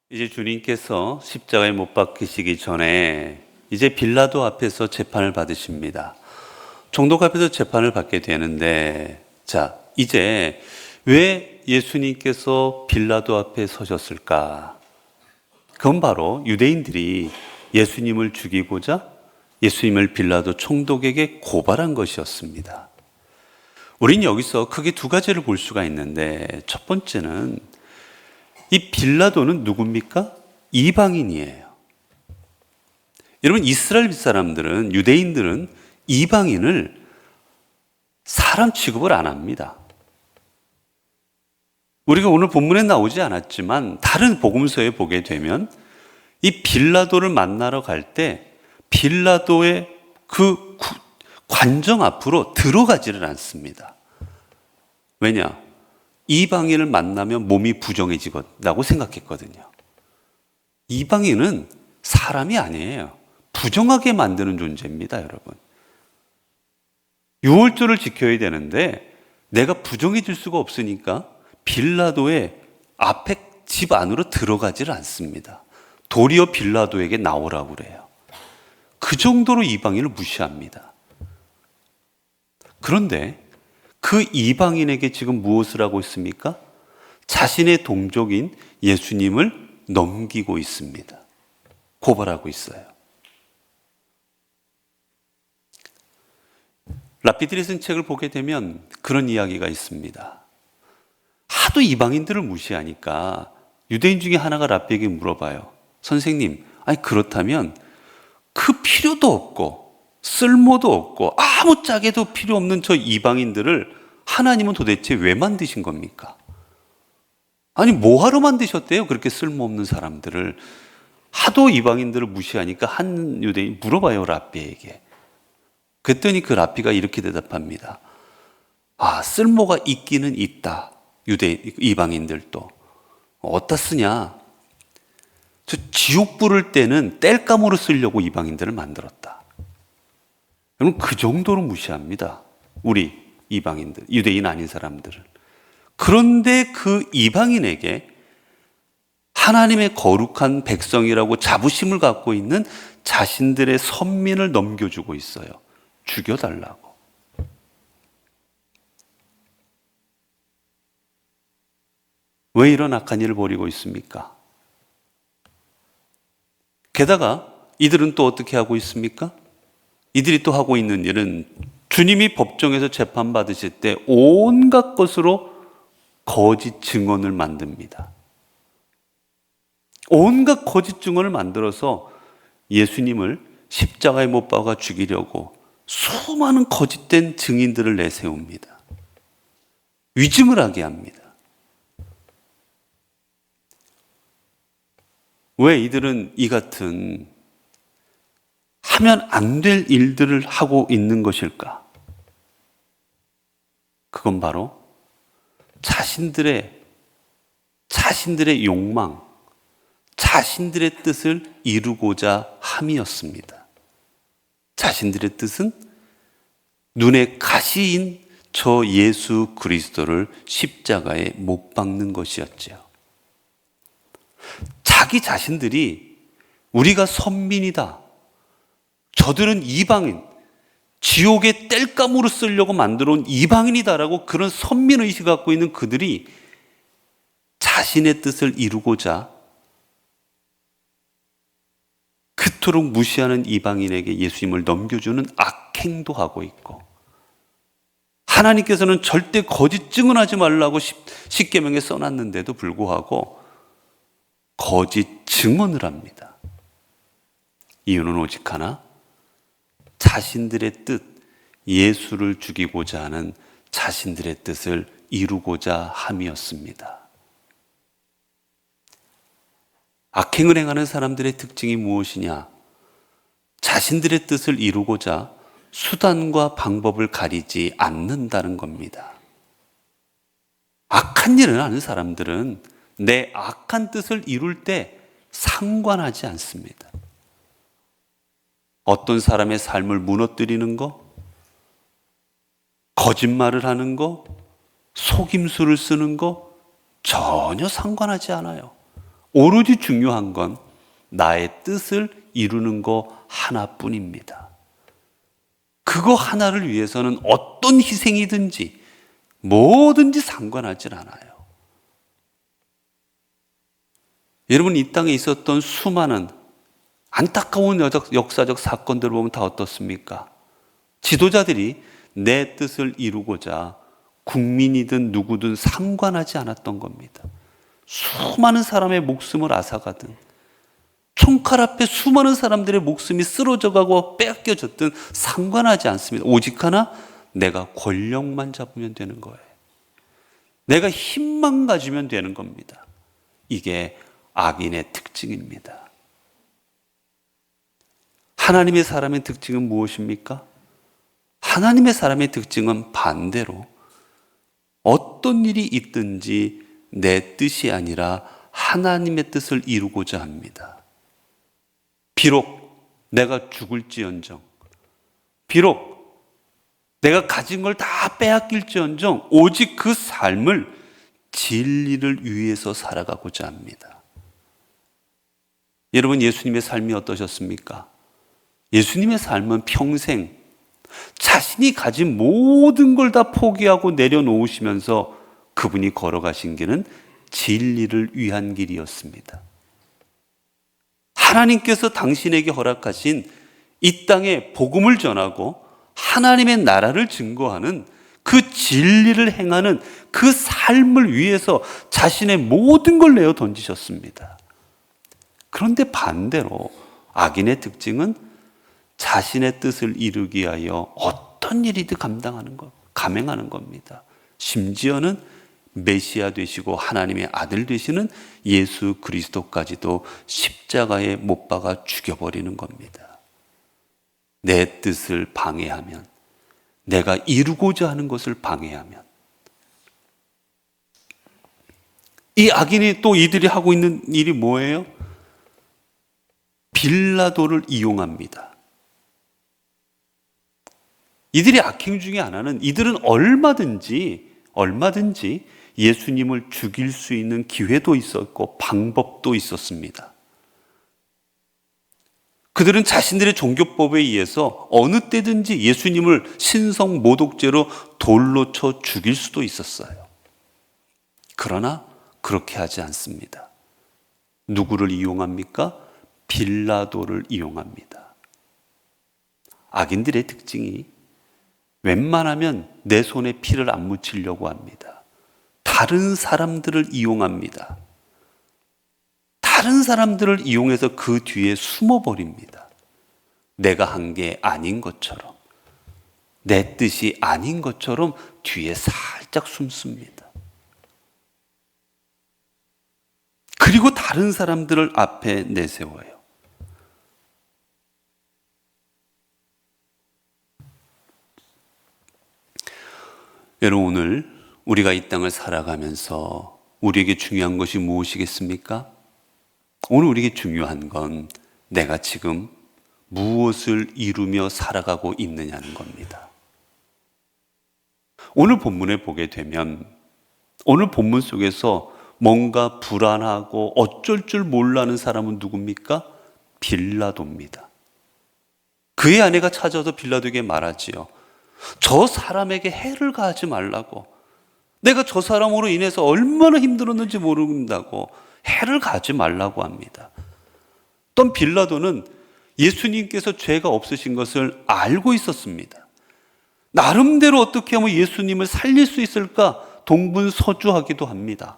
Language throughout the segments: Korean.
이제 주님께서 십자가에 못 박히시기 전에 이제 빌라도 앞에서 재판을 받으십니다. 총독 앞에서 재판을 받게 되는데, 이제 왜 예수님께서 빌라도 앞에 서셨을까? 그건 바로 유대인들이 예수님을 죽이고자 예수님을 빌라도 총독에게 고발한 것이었습니다. 우린 여기서 크게 두 가지를 볼 수가 있는데, 첫 번째는 이 빌라도는 누굽니까? 이방인이에요. 여러분, 이스라엘 사람들은, 유대인들은 이방인을 사람 취급을 안 합니다. 우리가 오늘 본문에 나오지 않았지만 다른 복음서에 보게 되면 이 빌라도를 만나러 갈 때 빌라도의 그 관정 앞으로 들어가지를 않습니다. 왜냐? 이방인을 만나면 몸이 부정해지겠다고 생각했거든요. 이방인은 사람이 아니에요. 부정하게 만드는 존재입니다, 여러분. 유월절을 지켜야 되는데 내가 부정해질 수가 없으니까 빌라도의 앞에 집 안으로 들어가지를 않습니다. 도리어 빌라도에게 나오라고 그래요. 그 정도로 이방인을 무시합니다. 그런데 그 이방인에게 지금 무엇을 하고 있습니까? 자신의 동족인 예수님을 넘기고 있습니다. 고발하고 있어요. 라피들이 쓴 책을 보게 되면 그런 이야기가 있습니다. 하도 이방인들을 무시하니까 유대인 중에 하나가 라피에게 물어봐요. 선생님, 아니 그렇다면 그 필요도 없고 쓸모도 없고 아무 짝에도 필요 없는 저 이방인들을 하나님은 도대체 왜 만드신 겁니까? 아니 뭐하러 만드셨대요? 그렇게 쓸모없는 사람들을. 하도 이방인들을 무시하니까 한 유대인이 물어봐요, 라피에게. 그랬더니 그 라피가 이렇게 대답합니다. 쓸모가 있기는 있다. 이방인들도. 어디다 쓰냐? 저 지옥 부를 때는 땔감으로 쓰려고 이방인들을 만들었다. 여러분, 그 정도로 무시합니다. 우리 이방인들, 유대인 아닌 사람들을. 그런데 그 이방인에게 하나님의 거룩한 백성이라고 자부심을 갖고 있는 자신들의 선민을 넘겨주고 있어요. 죽여달라고. 왜 이런 악한 일을 벌이고 있습니까? 게다가 이들은 또 어떻게 하고 있습니까? 이들이 또 하고 있는 일은 주님이 법정에서 재판받으실 때 온갖 것으로 거짓 증언을 만듭니다. 온갖 거짓 증언을 만들어서 예수님을 십자가에 못 박아 죽이려고 수많은 거짓된 증인들을 내세웁니다. 위증을 하게 합니다. 왜 이들은 이 같은 하면 안 될 일들을 하고 있는 것일까? 그건 바로 자신들의 욕망, 자신들의 뜻을 이루고자 함이었습니다. 자신들의 뜻은 눈에 가시인 저 예수 그리스도를 십자가에 못 박는 것이었죠. 자기 자신들이 우리가 선민이다, 저들은 이방인, 지옥의 땔감으로 쓰려고 만들어 온 이방인이다라고 그런 선민의식을 갖고 있는 그들이 자신의 뜻을 이루고자 그토록 무시하는 이방인에게 예수님을 넘겨주는 악행도 하고 있고, 하나님께서는 절대 거짓 증언하지 말라고 십계명에 써놨는데도 불구하고 거짓 증언을 합니다. 이유는 오직 하나, 자신들의 뜻, 예수를 죽이고자 하는 자신들의 뜻을 이루고자 함이었습니다. 악행을 행하는 사람들의 특징이 무엇이냐? 자신들의 뜻을 이루고자 수단과 방법을 가리지 않는다는 겁니다. 악한 일을 하는 사람들은 내 악한 뜻을 이룰 때 상관하지 않습니다. 어떤 사람의 삶을 무너뜨리는 거, 거짓말을 하는 거, 속임수를 쓰는 거 전혀 상관하지 않아요. 오로지 중요한 건 나의 뜻을 이루는 거 하나뿐입니다. 그거 하나를 위해서는 어떤 희생이든지 뭐든지 상관하지 않아요. 여러분, 이 땅에 있었던 수많은 안타까운 역사적 사건들을 보면 다 어떻습니까? 지도자들이 내 뜻을 이루고자 국민이든 누구든 상관하지 않았던 겁니다. 수많은 사람의 목숨을 앗아가든 총칼 앞에 수많은 사람들의 목숨이 쓰러져가고 빼앗겨졌든 상관하지 않습니다. 오직 하나, 내가 권력만 잡으면 되는 거예요. 내가 힘만 가지면 되는 겁니다. 이게 악인의 특징입니다. 하나님의 사람의 특징은 무엇입니까? 하나님의 사람의 특징은 반대로 어떤 일이 있든지 내 뜻이 아니라 하나님의 뜻을 이루고자 합니다. 비록 내가 죽을지언정, 비록 내가 가진 걸 다 빼앗길지언정 오직 그 삶을 진리를 위해서 살아가고자 합니다. 여러분, 예수님의 삶이 어떠셨습니까? 예수님의 삶은 평생 자신이 가진 모든 걸 다 포기하고 내려놓으시면서 그분이 걸어가신 길은 진리를 위한 길이었습니다. 하나님께서 당신에게 허락하신 이 땅에 복음을 전하고 하나님의 나라를 증거하는 그 진리를 행하는 그 삶을 위해서 자신의 모든 걸 내어 던지셨습니다. 그런데 반대로 악인의 특징은 자신의 뜻을 이루기 위하여 어떤 일이든 감행하는 겁니다. 심지어는 메시아 되시고 하나님의 아들 되시는 예수 그리스도까지도 십자가에 못 박아 죽여버리는 겁니다. 내 뜻을 방해하면, 내가 이루고자 하는 것을 방해하면, 이 악인이 또 이들이 하고 있는 일이 뭐예요? 빌라도를 이용합니다. 이들의 악행 중에 하나는 이들은 얼마든지 예수님을 죽일 수 있는 기회도 있었고 방법도 있었습니다. 그들은 자신들의 종교법에 의해서 어느 때든지 예수님을 신성 모독죄로 돌로 쳐 죽일 수도 있었어요. 그러나 그렇게 하지 않습니다. 누구를 이용합니까? 빌라도를 이용합니다. 악인들의 특징이 웬만하면 내 손에 피를 안 묻히려고 합니다. 다른 사람들을 이용합니다. 다른 사람들을 이용해서 그 뒤에 숨어버립니다. 내가 한 게 아닌 것처럼, 내 뜻이 아닌 것처럼 뒤에 살짝 숨습니다. 그리고 다른 사람들을 앞에 내세워요. 여러분, 오늘 우리가 이 땅을 살아가면서 우리에게 중요한 것이 무엇이겠습니까? 오늘 우리에게 중요한 건 내가 지금 무엇을 이루며 살아가고 있느냐는 겁니다. 오늘 본문에 보게 되면 오늘 본문 속에서 뭔가 불안하고 어쩔 줄 몰라하는 사람은 누굽니까? 빌라도입니다. 그의 아내가 찾아와서 빌라도에게 말하지요. 저 사람에게 해를 가하지 말라고. 내가 저 사람으로 인해서 얼마나 힘들었는지 모른다고 해를 가하지 말라고 합니다. 또 빌라도는 예수님께서 죄가 없으신 것을 알고 있었습니다. 나름대로 어떻게 하면 예수님을 살릴 수 있을까 동분서주하기도 합니다.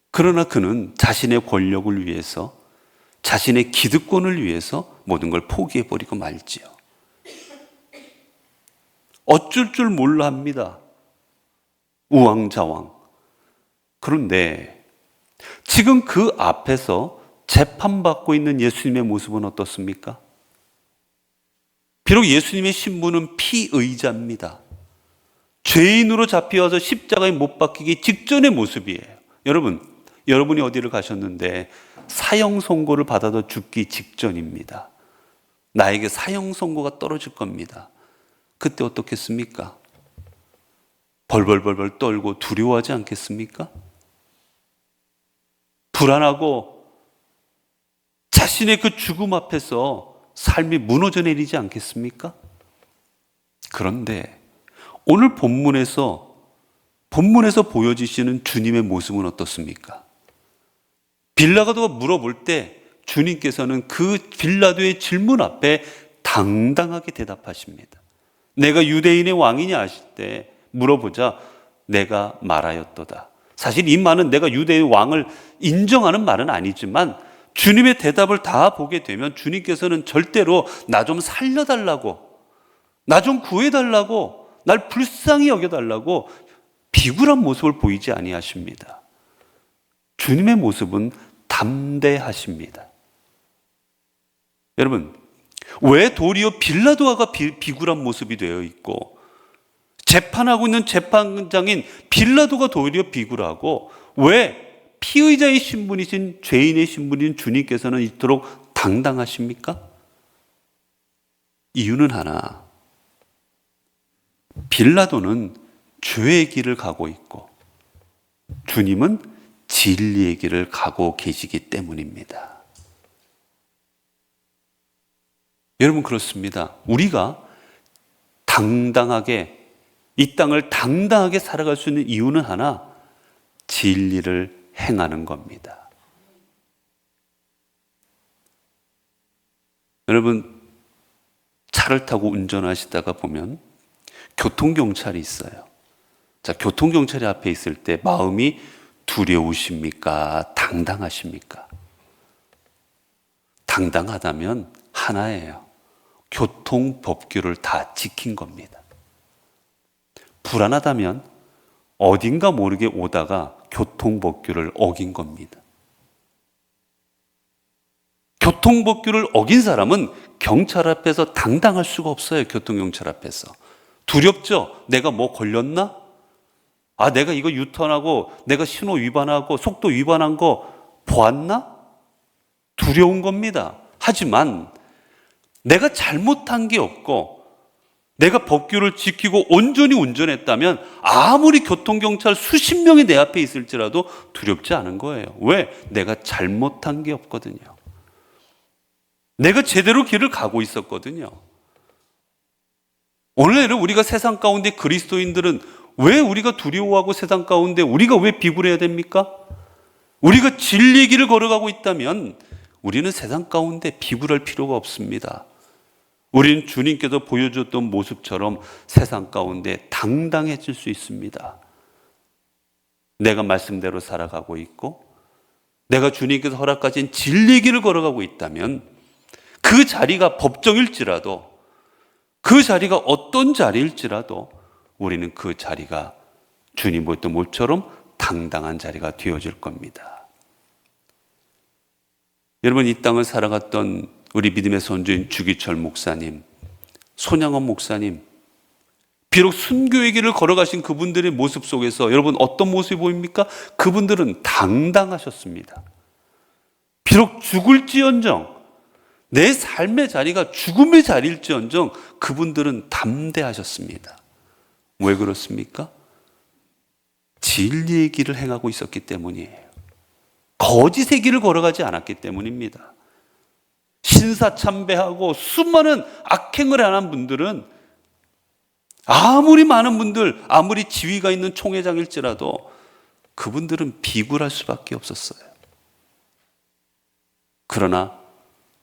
그러나 그는 자신의 권력을 위해서, 자신의 기득권을 위해서 모든 걸 포기해버리고 말지요. 어쩔 줄 몰라 합니다. 우왕좌왕. 그런데 지금 그 앞에서 재판받고 있는 예수님의 모습은 어떻습니까? 비록 예수님의 신분은 피의자입니다. 죄인으로 잡혀와서 십자가에 못 박히기 직전의 모습이에요. 여러분이 어디를 가셨는데 사형 선고를 받아도 죽기 직전입니다. 나에게 사형 선고가 떨어질 겁니다. 그때 어떻겠습니까? 벌벌벌벌 떨고 두려워하지 않겠습니까? 불안하고 자신의 그 죽음 앞에서 삶이 무너져 내리지 않겠습니까? 그런데 오늘 본문에서 보여주시는 주님의 모습은 어떻습니까? 빌라도가 물어볼 때 주님께서는 그 빌라도의 질문 앞에 당당하게 대답하십니다. 내가 유대인의 왕이냐 하실 때 물어보자 내가 말하였도다. 사실 이 말은 내가 유대의 왕을 인정하는 말은 아니지만 주님의 대답을 다 보게 되면 주님께서는 절대로 나 좀 살려달라고, 나 좀 구해달라고, 날 불쌍히 여겨달라고 비굴한 모습을 보이지 아니하십니다. 주님의 모습은 담대하십니다. 여러분, 왜 도리어 빌라도가 비굴한 모습이 되어 있고 재판하고 있는 재판장인 빌라도가 도리어 비굴하고 왜 피의자의 신분이신 죄인의 신분인 주님께서는 이토록 당당하십니까? 이유는 하나, 빌라도는 죄의 길을 가고 있고 주님은 진리의 길을 가고 계시기 때문입니다. 여러분, 그렇습니다. 우리가 당당하게 이 땅을 당당하게 살아갈 수 있는 이유는 하나, 진리를 행하는 겁니다. 여러분, 차를 타고 운전하시다가 보면 교통경찰이 있어요. 자, 교통경찰이 앞에 있을 때 마음이 두려우십니까? 당당하십니까? 당당하다면 하나예요. 교통법규를 다 지킨 겁니다. 불안하다면 어딘가 모르게 오다가 교통법규를 어긴 겁니다. 교통법규를 어긴 사람은 경찰 앞에서 당당할 수가 없어요. 교통경찰 앞에서. 두렵죠? 내가 뭐 걸렸나? 아, 내가 이거 유턴하고 내가 신호 위반하고 속도 위반한 거 보았나? 두려운 겁니다. 하지만 내가 잘못한 게 없고 내가 법규를 지키고 온전히 운전했다면 아무리 교통경찰 수십 명이 내 앞에 있을지라도 두렵지 않은 거예요. 왜? 내가 잘못한 게 없거든요. 내가 제대로 길을 가고 있었거든요. 오늘 우리가 세상 가운데 그리스도인들은 왜 우리가 두려워하고 세상 가운데 우리가 왜 비굴해야 됩니까? 우리가 진리의 길을 걸어가고 있다면 우리는 세상 가운데 비굴할 필요가 없습니다. 우리는 주님께서 보여줬던 모습처럼 세상 가운데 당당해질 수 있습니다. 내가 말씀대로 살아가고 있고 내가 주님께서 허락하신 진리의 길을 걸어가고 있다면 그 자리가 법정일지라도 그 자리가 어떤 자리일지라도 우리는 그 자리가 주님 보였던 모처럼 당당한 자리가 되어질 겁니다. 여러분, 이 땅을 살아갔던 우리 믿음의 선조인 주기철 목사님, 손양원 목사님, 비록 순교의 길을 걸어가신 그분들의 모습 속에서 여러분 어떤 모습이 보입니까? 그분들은 당당하셨습니다. 비록 죽을지언정 내 삶의 자리가 죽음의 자리일지언정 그분들은 담대하셨습니다. 왜 그렇습니까? 진리의 길을 행하고 있었기 때문이에요. 거짓의 길을 걸어가지 않았기 때문입니다. 신사참배하고 수많은 악행을 안 분들은 아무리 많은 분들, 아무리 지위가 있는 총회장일지라도 그분들은 비굴할 수밖에 없었어요. 그러나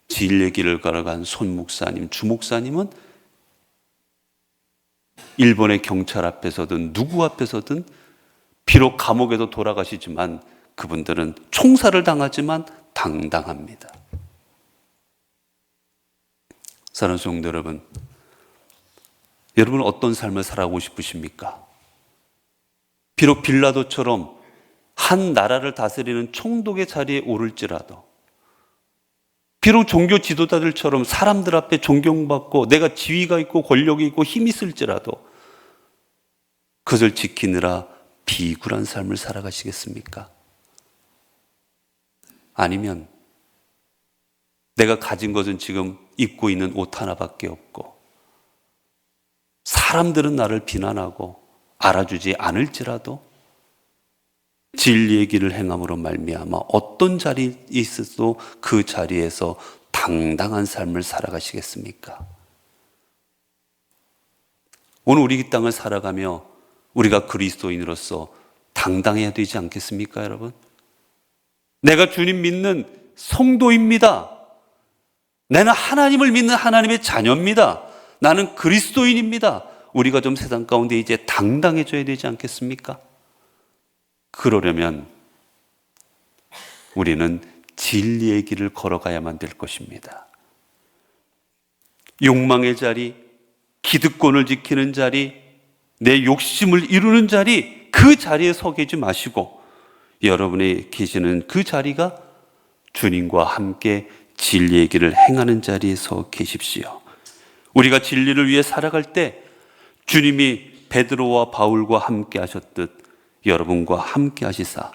진리의 길을 걸어간 손 목사님, 주 목사님은 일본의 경찰 앞에서든 누구 앞에서든 비록 감옥에도 돌아가시지만 그분들은 총살을 당하지만 당당합니다. 사랑하는 성도 여러분, 여러분은 어떤 삶을 살아가고 싶으십니까? 비록 빌라도처럼 한 나라를 다스리는 총독의 자리에 오를지라도, 비록 종교 지도자들처럼 사람들 앞에 존경받고 내가 지위가 있고 권력이 있고 힘이 있을지라도 그것을 지키느라 비굴한 삶을 살아가시겠습니까? 아니면 내가 가진 것은 지금 입고 있는 옷 하나밖에 없고 사람들은 나를 비난하고 알아주지 않을지라도 진리의 길을 행함으로 말미암아 어떤 자리에 있어도 그 자리에서 당당한 삶을 살아가시겠습니까? 오늘 우리 이 땅을 살아가며 우리가 그리스도인으로서 당당해야 되지 않겠습니까, 여러분? 내가 주님 믿는 성도입니다. 나는 하나님을 믿는 하나님의 자녀입니다. 나는 그리스도인입니다. 우리가 좀 세상 가운데 이제 당당해져야 되지 않겠습니까? 그러려면 우리는 진리의 길을 걸어가야만 될 것입니다. 욕망의 자리, 기득권을 지키는 자리, 내 욕심을 이루는 자리, 그 자리에 서 계지 마시고 여러분이 계시는 그 자리가 주님과 함께 진리의 길을 행하는 자리에 서 계십시오. 우리가 진리를 위해 살아갈 때 주님이 베드로와 바울과 함께 하셨듯 여러분과 함께 하시사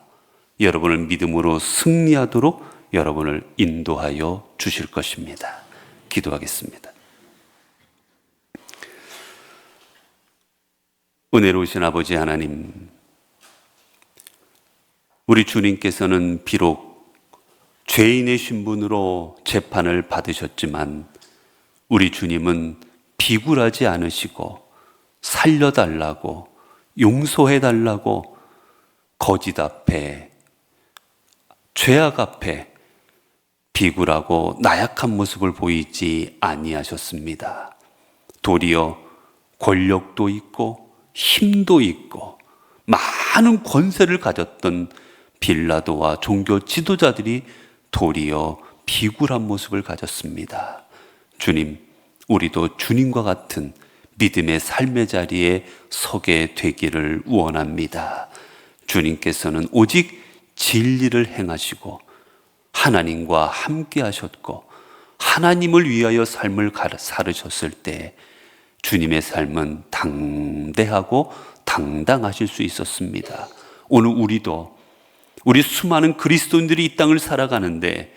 여러분을 믿음으로 승리하도록 여러분을 인도하여 주실 것입니다. 기도하겠습니다. 은혜로우신 아버지 하나님, 우리 주님께서는 비록 죄인의 신분으로 재판을 받으셨지만 우리 주님은 비굴하지 않으시고 살려달라고 용서해달라고 거짓 앞에 죄악 앞에 비굴하고 나약한 모습을 보이지 아니하셨습니다. 도리어 권력도 있고 힘도 있고 많은 권세를 가졌던 빌라도와 종교 지도자들이 도리어 비굴한 모습을 가졌습니다. 주님, 우리도 주님과 같은 믿음의 삶의 자리에 서게 되기를 원합니다. 주님께서는 오직 진리를 행하시고 하나님과 함께 하셨고 하나님을 위하여 삶을 살으셨을 때 주님의 삶은 당대하고 당당하실 수 있었습니다. 오늘 우리도 우리 수많은 그리스도인들이 이 땅을 살아가는데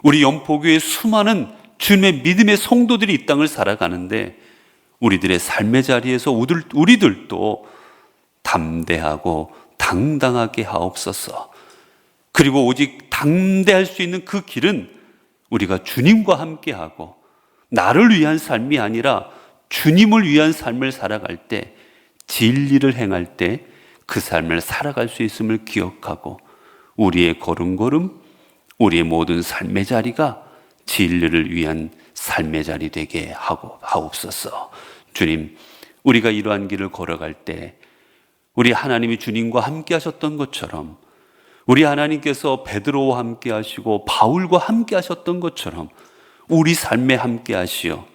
우리 연포교회 수많은 주님의 믿음의 성도들이 이 땅을 살아가는데 우리들의 삶의 자리에서 우리들도 담대하고 당당하게 하옵소서. 그리고 오직 담대할 수 있는 그 길은 우리가 주님과 함께하고 나를 위한 삶이 아니라 주님을 위한 삶을 살아갈 때, 진리를 행할 때 그 삶을 살아갈 수 있음을 기억하고 우리의 걸음걸음, 우리의 모든 삶의 자리가 진리를 위한 삶의 자리 되게 하옵소서. 주님, 우리가 이러한 길을 걸어갈 때 우리 하나님이 주님과 함께 하셨던 것처럼 우리 하나님께서 베드로와 함께 하시고 바울과 함께 하셨던 것처럼 우리 삶에 함께 하시어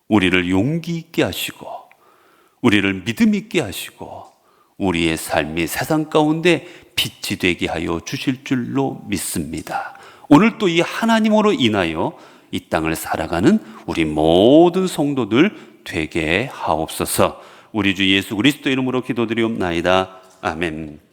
우리를 용기 있게 하시고 우리를 믿음 있게 하시고 우리의 삶이 세상 가운데 빛이 되게 하여 주실 줄로 믿습니다. 오늘 또 이 하나님으로 인하여 이 땅을 살아가는 우리 모든 성도들 되게 하옵소서. 우리 주 예수 그리스도 이름으로 기도드리옵나이다. 아멘.